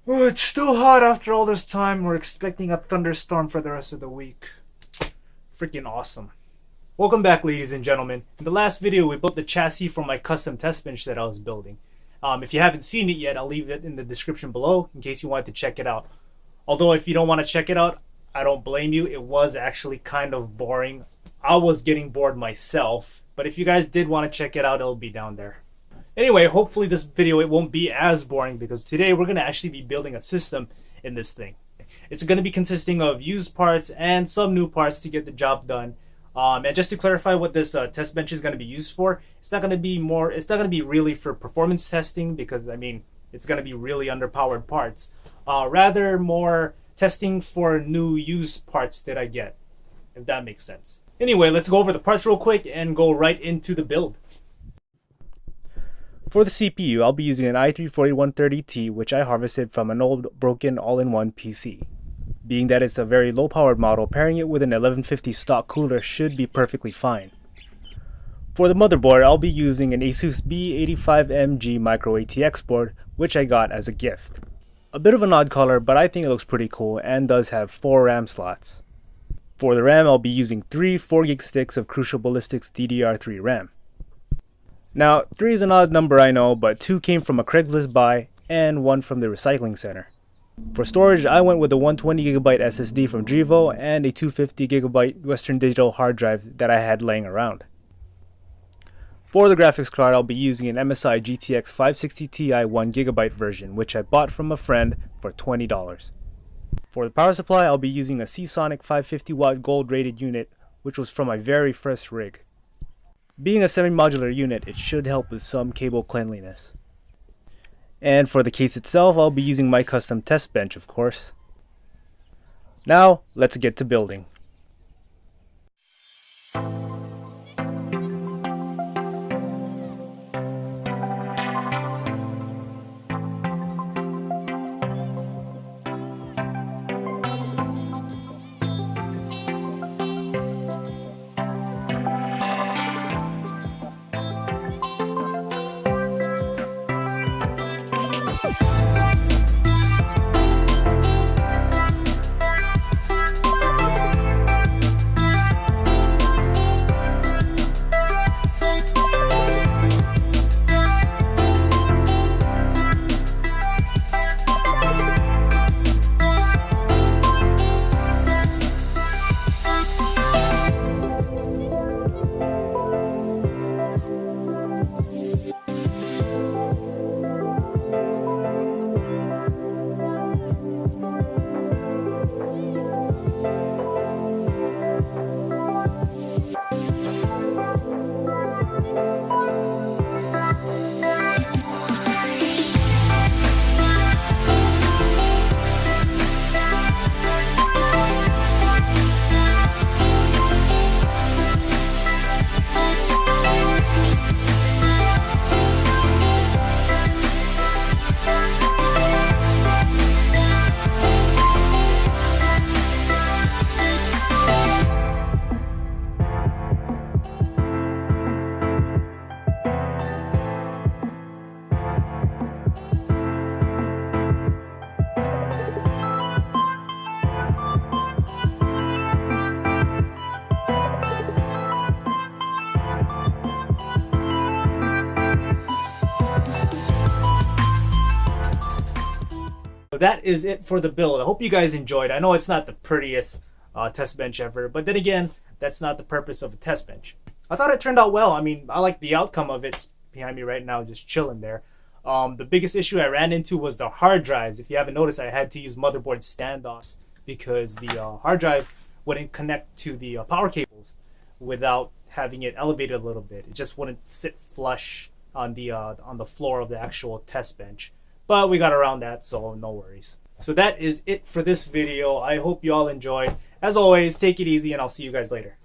Oh, it's still hot after all this time. We're expecting a thunderstorm for the rest of the week. Freaking awesome. Welcome back, ladies and gentlemen. In the last video, we built the chassis for my custom test bench that I was building. If you haven't seen it yet, I'll leave it in the description below in case you wanted to check it out. Although if you don't want to check it out, I don't blame you. It was actually kind of boring. I was getting bored myself. But if you guys did want to check it out, it'll be down there. Anyway, hopefully this video it won't be as boring because today we're going to actually be building a system in this thing. It's going to be consisting of used parts and some new parts to get the job done. And just to clarify what this test bench is going to be used for, it's not going to be really for performance testing because I mean it's going to be really underpowered parts. Rather more testing for new used parts that I get, if that makes sense. Anyway, let's go over the parts real quick and go right into the build. For the CPU, I'll be using an i3-4130T, which I harvested from an old broken all-in-one PC. Being that it's a very low-powered model, pairing it with an 1150 stock cooler should be perfectly fine. For the motherboard, I'll be using an Asus B35-MG micro ATX board, which I got as a gift. A bit of an odd color, but I think it looks pretty cool and does have 4 RAM slots. For the RAM, I'll be using 3 4GB sticks of Curcial ballistics DDR3 RAM. Now, 3 is an odd number I know, but 2 came from a Craigslist buy and 1 from the recycling center. For storage, I went with a 120GB SSD from Drevo and a 250GB Western Digital hard drive that I had laying around. For the graphics card, I'll be using an Msi GTX 560 Ti 1GB version, which I bought from a friend for $20. For the power supply, I'll be using a Seasonic 550W gold rated unit, which was from my very first rig. Being a semi-modular unit, it should help with some cable cleanliness. And for the case itself, I'll be using my custom test bench, of course. Now, let's get to building. That is it for the build. I hope you guys enjoyed. I know it's not the prettiest test bench ever, but then again, that's not the purpose of a test bench. I thought it turned out well. I mean, I like the outcome of it. It's behind me right now, just chilling there. The biggest issue I ran into was the hard drives. If you haven't noticed, I had to use motherboard standoffs because the hard drive wouldn't connect to the power cables without having it elevated a little bit. It just wouldn't sit flush on the floor of the actual test bench. But we got around that, so no worries. So that is it for this video. I hope you all enjoyed. As always, take it easy and I'll see you guys later.